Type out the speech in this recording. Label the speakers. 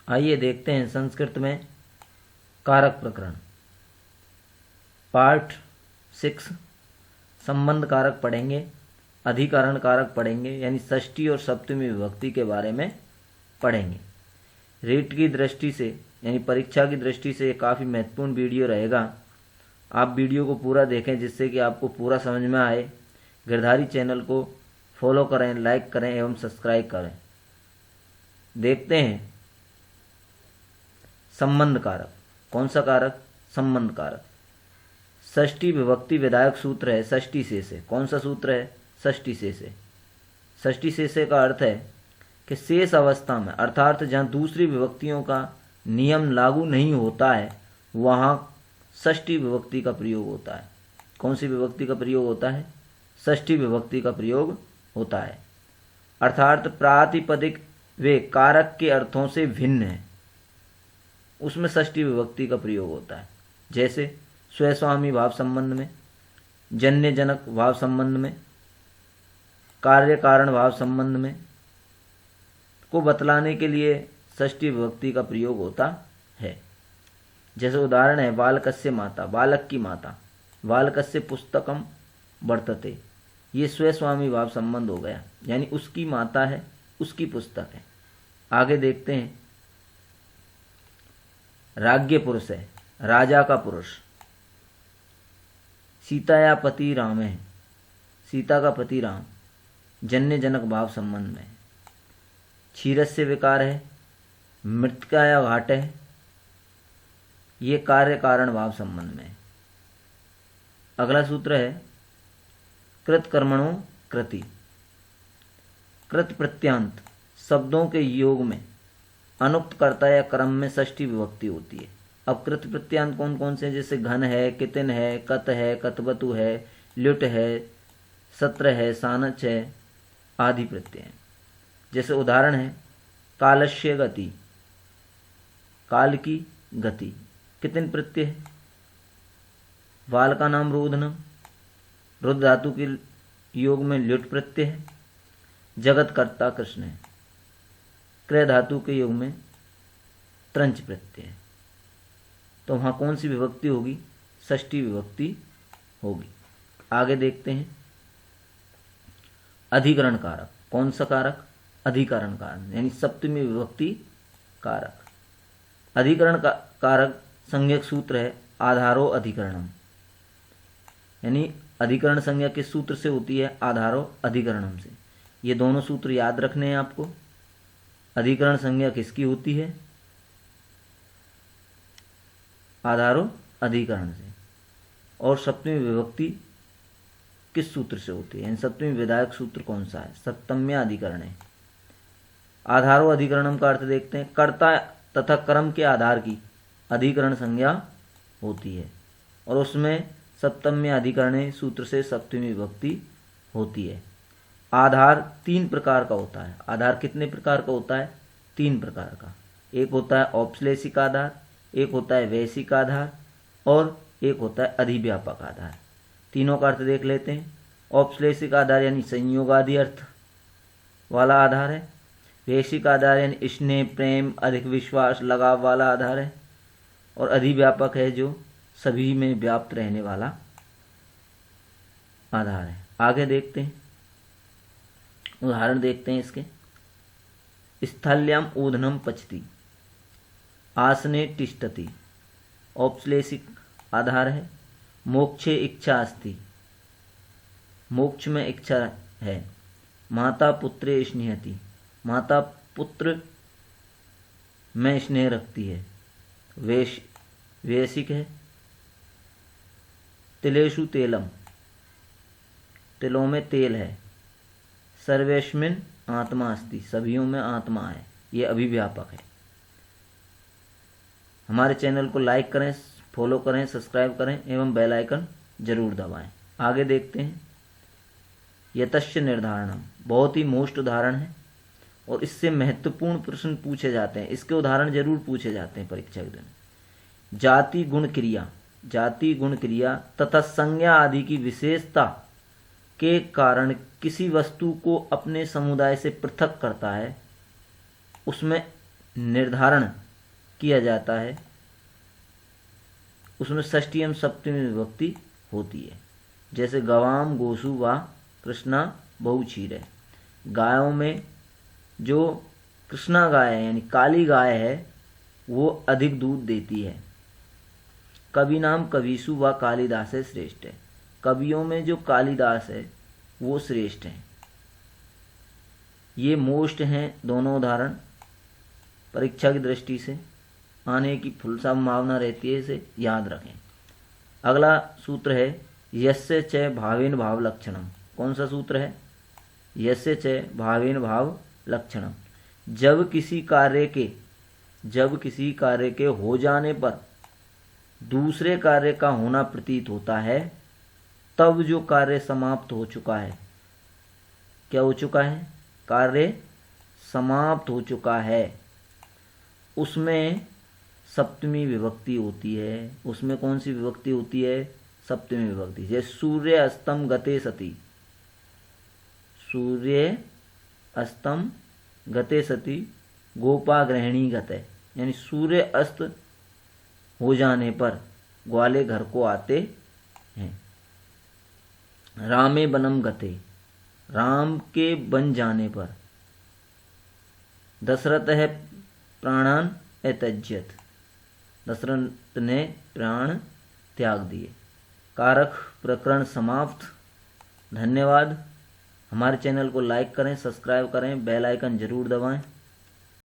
Speaker 1: आइए देखते हैं संस्कृत में कारक प्रकरण पार्ट 6। संबंध कारक पढ़ेंगे, अधिकरण कारक पढ़ेंगे, यानी षष्ठी और सप्तमी विभक्ति के बारे में पढ़ेंगे। रीट की दृष्टि से यानी परीक्षा की दृष्टि से ये काफ़ी महत्वपूर्ण वीडियो रहेगा। आप वीडियो को पूरा देखें जिससे कि आपको पूरा समझ में आए। गिरधारी चैनल को फॉलो करें, लाइक करें एवं सब्सक्राइब करें। देखते हैं संबंध कारक। कौन सा कारक? संबंध कारक। षष्ठी विभक्ति विधायक सूत्र है षष्ठी से। कौन सा सूत्र है? षष्ठी से। षष्ठी से का अर्थ है कि शेष अवस्था में, अर्थात जहाँ दूसरी विभक्तियों का नियम लागू नहीं होता है वहाँ षष्ठी विभक्ति का प्रयोग होता है। कौन सी विभक्ति का प्रयोग होता है? षष्ठी विभक्ति का प्रयोग होता है। अर्थात प्रातिपदिक वे कारक के अर्थों से भिन्न है, उसमें षष्ठी विभक्ति का प्रयोग होता है। जैसे स्वस्वामी भाव संबंध में, जन्य जनक भाव संबंध में, कार्य कारण भाव संबंध में को बतलाने के लिए षष्ठी विभक्ति का प्रयोग होता है। जैसे उदाहरण है बालकस्य माता, बालक की माता, बालकस्य पुस्तकम वर्तते। ये स्वस्वामी भाव संबंध हो गया, यानी उसकी माता है, उसकी पुस्तक है। आगे देखते हैं राज्ञ पुरुष है, राजा का पुरुष। सीता या पति राम है, सीता का पति राम, जन्य जनक भाव संबंध में। क्षीरस्य विकार है, मृतिका या घाट है, ये कार्य कारण भाव संबंध में। अगला सूत्र है कृत कर्मणो कृति। कृत प्रत्यांत शब्दों के योग में अनुक्त कर्ता या कर्म में षष्ठी विभक्ति होती है। अब कृत प्रत्यांत कौन कौन से? जैसे घन है, कितिन है, कत है, कतवतु है, ल्युट है, सत्र है, सानच है आदि प्रत्यय हैं। जैसे उदाहरण है कालस्य गति, काल की गति, कितिन प्रत्यय है? बाल का नाम रोदनम, रुद्र धातु के योग में ल्युट प्रत्यय है। जगत कर्ता कृष्ण है, क्रय धातु के योग में त्रंच प्रत्यय है। तो वहाँ कौन सी विभक्ति होगी? षष्ठी विभक्ति होगी। आगे देखते हैं अधिकरण कारक। कौन सा कारक? अधिकरण कारक, यानी सप्तमी विभक्ति कारक। अधिकरण का कारक संज्ञक सूत्र है आधारो अधिकरणम, यानी अधिकरण संज्ञा किस सूत्र से होती है? आधारो अधिकरणम से। ये दोनों सूत्र याद रखने हैं आपको। अधिकरण संज्ञा किसकी होती है? आधारो अधिकरण से। और सप्तमी विभक्ति किस सूत्र से होती है? यानी सप्तमी विधायक सूत्र कौन सा है? सप्तम्या अधिकरण है। आधारो अधिकरणम का अर्थ देखते हैं। कर्ता तथा कर्म के आधार की अधिकरण संज्ञा होती है और उसमें सप्तम्य अधिकरण सूत्र से सप्तमी विभक्ति होती है। आधार 3 प्रकार का होता है। आधार कितने प्रकार का होता है? 3 प्रकार का। एक होता है औपश्लेषिक आधार, एक होता है वैशिक आधार और एक होता है अधिव्यापक आधार। तीनों का अर्थ देख लेते हैं। औपश्लेषिक आधार यानी संयोग आदि अर्थ वाला आधार है। वैशिक आधार यानी स्नेह, प्रेम, अधिक विश्वास, लगाव वाला आधार है। और अधिव्यापक है जो सभी में व्याप्त रहने वाला आधार है। आगे देखते हैं, उदाहरण देखते हैं इसके। स्थल्याम ऊधनम पचती, आसने तिष्ठति, औपश्लेषिक आधार है। मोक्षे इच्छा अस्ति, मोक्ष में इच्छा है। माता पुत्रे स्नेहति, माता पुत्र में स्नेह रखती है, वैशिक है। तिलेषु तेलम, तिलों में तेल है। सर्वेस्मिन आत्मा अस्ति, सभियों में आत्मा है, ये अभिव्यापक है। हमारे चैनल को लाइक करें, फॉलो करें, सब्सक्राइब करें एवं बेल आइकन जरूर दबाएं। आगे देखते हैं यतश्च निर्धारणम, बहुत ही मोस्ट उदाहरण है और इससे महत्वपूर्ण प्रश्न पूछे जाते हैं। इसके उदाहरण जरूर पूछे जाते हैं परीक्षा के दिन। जाति गुण क्रिया, जाति गुण क्रिया तथा संज्ञा आदि की विशेषता के कारण किसी वस्तु को अपने समुदाय से पृथक करता है, उसमें निर्धारण किया जाता है उसमें षष्ठी एवं सप्तमी विभक्ति होती है। जैसे गवाम गोसु व कृष्णा बहु क्षीर है। गायों में जो कृष्णा गाय है यानी काली गाय है वो अधिक दूध देती है। कवि नाम कविसु व कालिदास है श्रेष्ठ है। कवियों में जो कालिदास है वो श्रेष्ठ है। ये मोस्ट हैं दोनों उदाहरण। परीक्षा की दृष्टि से आने की फुल संभावना रहती है, इसे याद रखें। अगला सूत्र है यस्य च भावेन भाव लक्षणम। कौन सा सूत्र है? यस्य च भावेन भाव लक्षणम। जब किसी कार्य के हो जाने पर दूसरे कार्य का होना प्रतीत होता है तब जो कार्य समाप्त हो चुका है, क्या हो चुका है? कार्य समाप्त हो चुका है, उसमें सप्तमी विभक्ति होती है। उसमें कौन सी विभक्ति होती है? सप्तमी विभक्ति। जैसे सूर्य अस्तम गते सति, सूर्य अस्तम गते सति गोपा गृहिणी गते, यानी सूर्य अस्त हो जाने पर ग्वाले घर को आते हैं। रामे बनम गते, राम के बन जाने पर। दशरथ है प्राणान एतज्यत, दशरथ ने प्राण त्याग दिए। कारक प्रकरण समाप्त। धन्यवाद। हमारे चैनल को लाइक करें, सब्सक्राइब करें, बेल आइकन जरूर दबाएं।